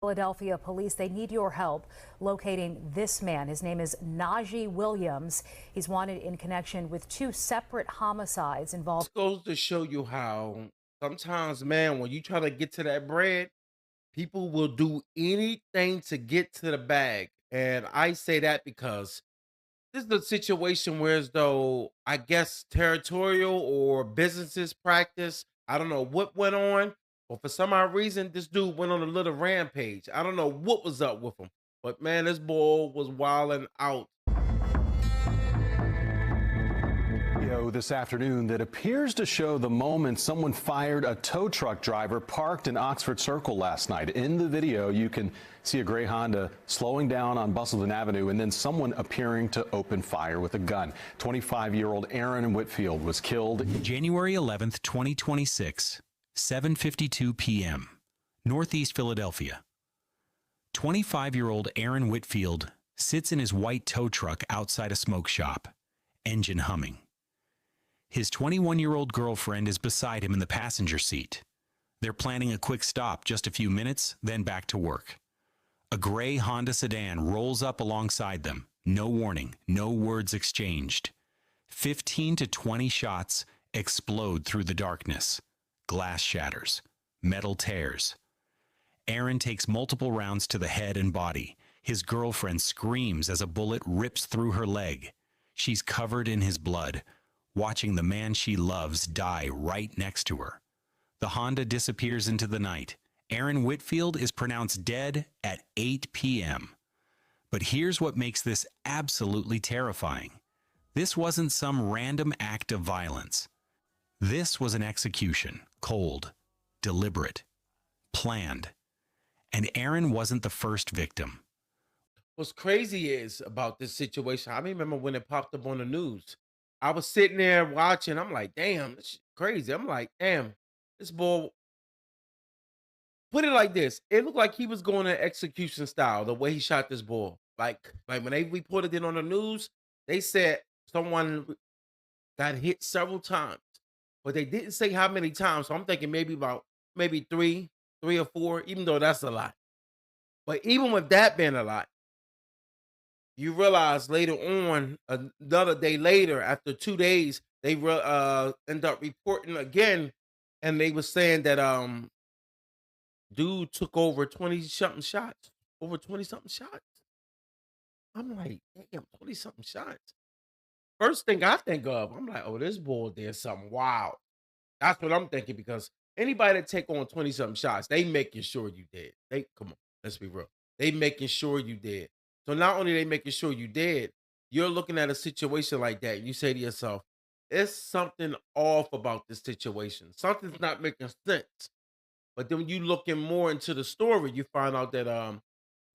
Philadelphia police, they need your help locating this man. His name is Najee Williams. He's wanted in connection with two separate homicides This involving. goes to show you how sometimes, man, when you try to get to that bread, people will do anything to get to the bag. And I say that because this is a situation where, as though, I guess, territorial or businesses practice. I don't know what went on, but for some odd reason, this dude went on a little rampage. I don't know what was up with him, but man, this boy was wilding out. Video this afternoon that appears to show the moment someone fired a tow truck driver parked in Oxford Circle last night. In the video, you can see a gray Honda slowing down on Bustleton Avenue and then someone appearing to open fire with a gun. 25-year-old Aaron Whitfield was killed. January 11th, 2026, 7:52 p.m., Northeast Philadelphia. 25-year-old Aaron Whitfield sits in his white tow truck outside a smoke shop, engine humming. His 21-year-old girlfriend is beside him in the passenger seat. They're planning a quick stop, just a few minutes, then back to work. A gray Honda sedan rolls up alongside them. No warning, no words exchanged. 15 to 20 shots explode through the darkness. Glass shatters. Metal tears. Aaron takes multiple rounds to the head and body. His girlfriend screams as a bullet rips through her leg. She's covered in his blood, watching the man she loves die right next to her. The Honda disappears into the night. Aaron Whitfield is pronounced dead at 8 p.m. But here's what makes this absolutely terrifying. This wasn't some random act of violence. This was an execution, cold, deliberate, planned. And Aaron wasn't the first victim. What's crazy is about this situation, I remember when it popped up on the news. I was sitting there watching. I'm like, damn, this shit crazy. I'm like, damn, this boy. Put it like this: it looked like he was going in execution style. The way he shot this boy, like when they reported it on the news, they said someone got hit several times, but they didn't say how many times. So I'm thinking maybe about maybe three or four. Even though that's a lot, but even with that being a lot, you realize later on, another day later, after 2 days, they end up reporting again, and they were saying that dude took over 20 something shots, over 20 something shots. I'm like, damn, 20 something shots. First thing I think of, I'm like, oh, this boy did something wild. That's what I'm thinking because anybody that take on 20 something shots, they making sure you dead. They come on, let's be real. They making sure you dead. So not only they making sure you dead, you're looking at a situation like that. You say to yourself, it's something off about this situation. Something's not making sense. But then when you looking more into the story, you find out that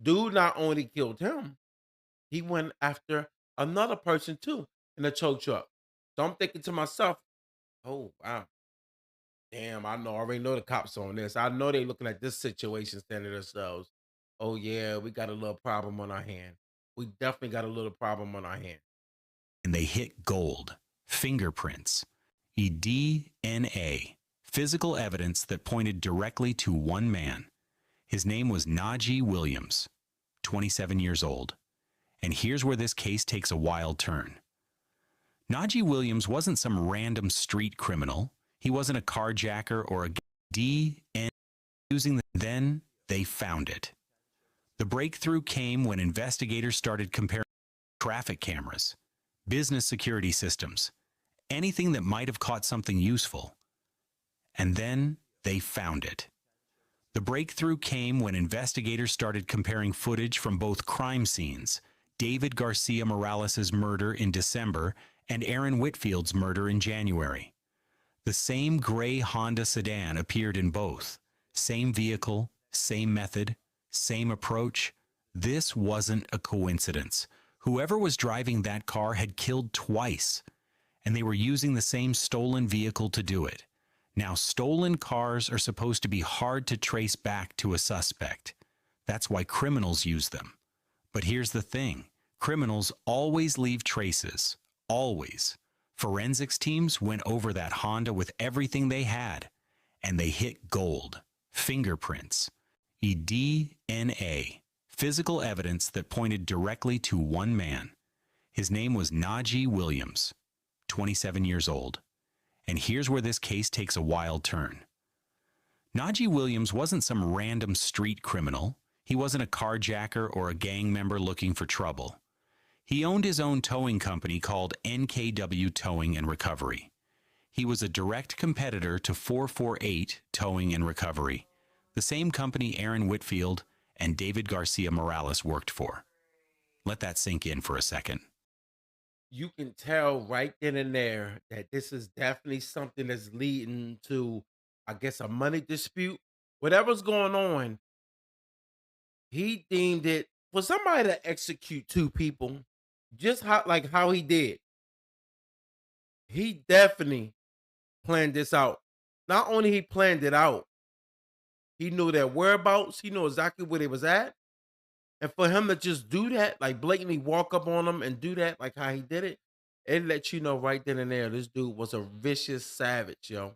dude not only killed him, he went after another person too in a tow truck. So I'm thinking to myself, oh wow. Damn, I know. I already know the cops on this. I know they looking at this situation, saying to themselves, "Oh yeah, we got a little problem on our hand. We definitely got a little problem on our hand." And they hit gold, fingerprints, DNA, physical evidence that pointed directly to one man. His name was Najee Williams, 27 years old. And here's where this case takes a wild turn. Najee Williams wasn't some random street criminal. He wasn't a carjacker or a DNA using. Then they found it. The breakthrough came when investigators started comparing traffic cameras, business security systems, anything that might have caught something useful. And then they found it. The breakthrough came when investigators started comparing footage from both crime scenes, David Garcia Morales' murder in December and Aaron Whitfield's murder in January. The same gray Honda sedan appeared in both. Same vehicle, same method, same approach. This wasn't a coincidence. Whoever was driving that car had killed twice, and they were using the same stolen vehicle to do it. Now, stolen cars are supposed to be hard to trace back to a suspect. That's why criminals use them. But here's the thing. Criminals always leave traces. Always. Forensics teams went over that Honda with everything they had, and they hit gold, fingerprints, DNA, physical evidence that pointed directly to one man. His name was Najee Williams, 27 years old. And here's where this case takes a wild turn. Najee Williams wasn't some random street criminal. He wasn't a carjacker or a gang member looking for trouble. He owned his own towing company called NKW Towing and Recovery. He was a direct competitor to 448 Towing and Recovery, the same company Aaron Whitfield and David Garcia Morales worked for. Let that sink in for a second. You can tell right then and there that this is definitely something that's leading to, I guess, a money dispute. Whatever's going on, he deemed it for somebody to execute two people, just how he did. He definitely planned this out. Not only he planned it out, he knew their whereabouts. He knew exactly where they was at. And for him to just do that, like blatantly walk up on them and do that, like how he did it, it let you know right then and there, this dude was a vicious savage, yo.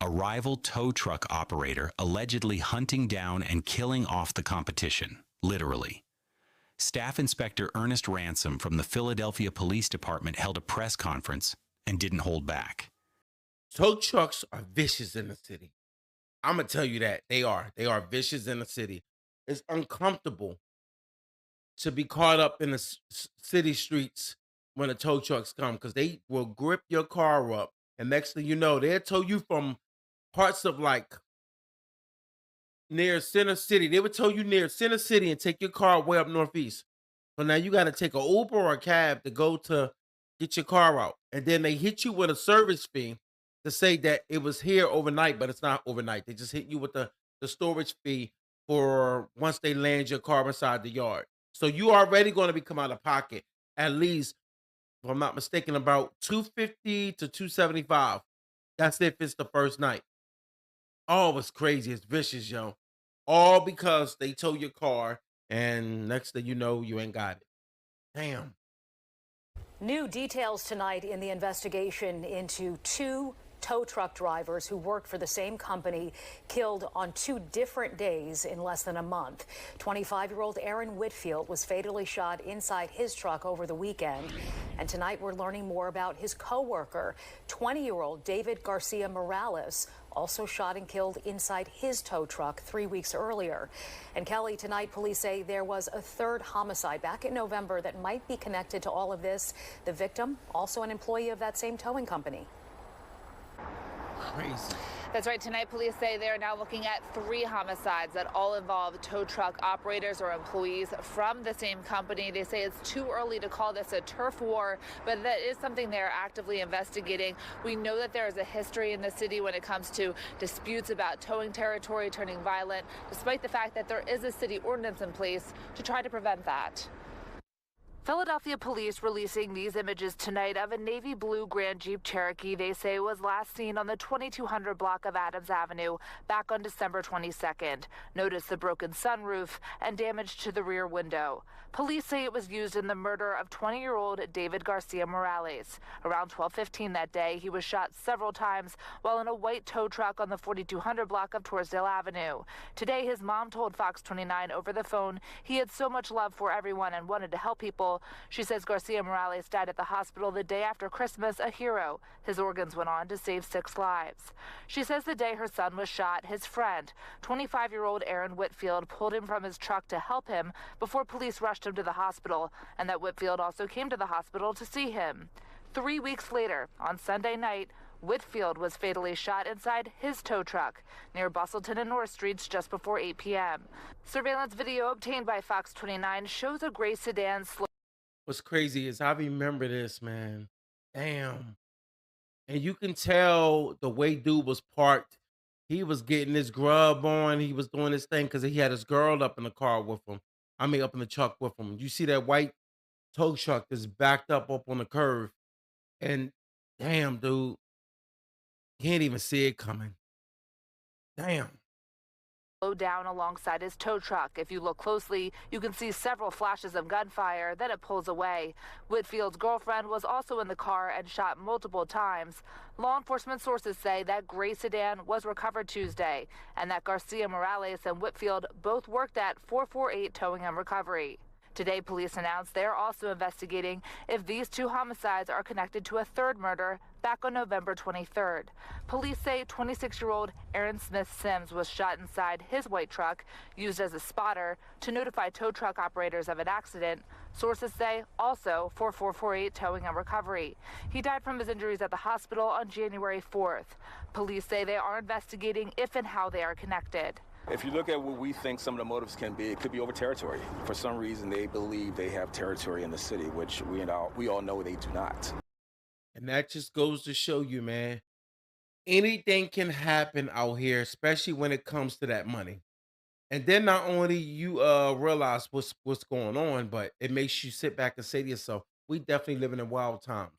A rival tow truck operator allegedly hunting down and killing off the competition, literally. Staff Inspector Ernest Ransom from the Philadelphia Police Department held a press conference and didn't hold back. Tow trucks are vicious in the city. I'm gonna tell you that they are. They are vicious in the city. It's uncomfortable to be caught up in the city streets when the tow trucks come because they will grip your car up, and next thing you know, they'll tow you from parts of like near Center City. They would tow you near Center City and take your car way up northeast. So now you got to take an Uber or a cab to go to get your car out, and then they hit you with a service fee to say that it was here overnight, but it's not overnight. They just hit you with the storage fee for once they land your car inside the yard. So you already going to be come out of pocket at least, if I'm not mistaken, about 250 to 275. That's if it's the first night. Oh, it's crazy. It's vicious, yo. All because they tow your car, and next thing you know, you ain't got it. Damn. New details tonight in the investigation into two tow truck drivers who worked for the same company killed on two different days in less than a month. 25-year-old Aaron Whitfield was fatally shot inside his truck over the weekend. And tonight we're learning more about his co-worker, 20-year-old David Garcia Morales, also shot and killed inside his tow truck 3 weeks earlier. And Kelly, tonight police say there was a third homicide back in November that might be connected to all of this. The victim, also an employee of that same towing company. Crazy. That's right. Tonight, police say they are now looking at 3 homicides that all involve tow truck operators or employees from the same company. They say it's too early to call this a turf war, but that is something they are actively investigating. We know that there is a history in the city when it comes to disputes about towing territory turning violent, despite the fact that there is a city ordinance in place to try to prevent that. Philadelphia police releasing these images tonight of a navy blue Grand Jeep Cherokee they say was last seen on the 2200 block of Adams Avenue back on December 22nd. Notice the broken sunroof and damage to the rear window. Police say it was used in the murder of 20-year-old David Garcia Morales. Around 12:15 that day, he was shot several times while in a white tow truck on the 4200 block of Torresdale Avenue. Today, his mom told Fox 29 over the phone he had so much love for everyone and wanted to help people. She says Garcia Morales died at the hospital the day after Christmas, a hero. His organs went on to save 6 lives. She says the day her son was shot, his friend, 25-year-old Aaron Whitfield, pulled him from his truck to help him before police rushed him to the hospital, and that Whitfield also came to the hospital to see him. 3 weeks later, on Sunday night, Whitfield was fatally shot inside his tow truck near Bustleton and North Streets just before 8 p.m. Surveillance video obtained by Fox 29 shows a gray sedan slow. What's crazy is I remember this, man. Damn. And you can tell the way dude was parked. He was getting his grub on. He was doing his thing because he had his girl up in the car with him. I mean, up in the truck with him. You see that white tow truck that's backed up on the curve. And damn, dude, can't even see it coming. Damn. slowed down alongside his tow truck. If you look closely, you can see several flashes of gunfire, then it pulls away. Whitfield's girlfriend was also in the car and shot multiple times. Law enforcement sources say that gray sedan was recovered Tuesday and that Garcia Morales and Whitfield both worked at 448 Towing and Recovery. Today, police announced they are also investigating if these two homicides are connected to a third murder back on November 23rd. Police say 26-year-old Aaron Smith Sims was shot inside his white truck, used as a spotter to notify tow truck operators of an accident. Sources say also 4448 Towing and Recovery. He died from his injuries at the hospital on January 4th. Police say they are investigating if and how they are connected. If you look at what we think some of the motives can be, it could be over territory. For some reason, they believe they have territory in the city, which we all know they do not. And that just goes to show you, man, anything can happen out here, especially when it comes to that money. And then not only you realize what's going on, but it makes you sit back and say to yourself, we definitely living in wild times.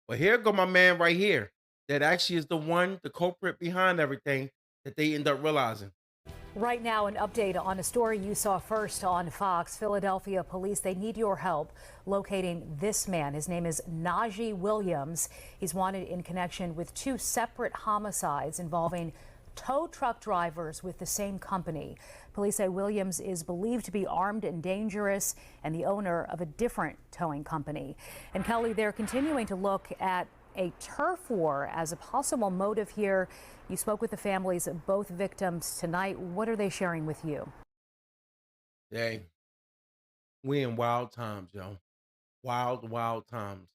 But here go my man right here, that actually is the culprit behind everything that they end up realizing. Right now, an update on a story you saw first on Fox. Philadelphia police, they need your help locating this man. His name is Najee Williams. He's wanted in connection with two separate homicides involving tow truck drivers with the same company. Police say Williams is believed to be armed and dangerous and the owner of a different towing company. And Kelly, they're continuing to look at a turf war as a possible motive here. You spoke with the families of both victims tonight. What are they sharing with you? Hey, we in wild times, yo. Wild times.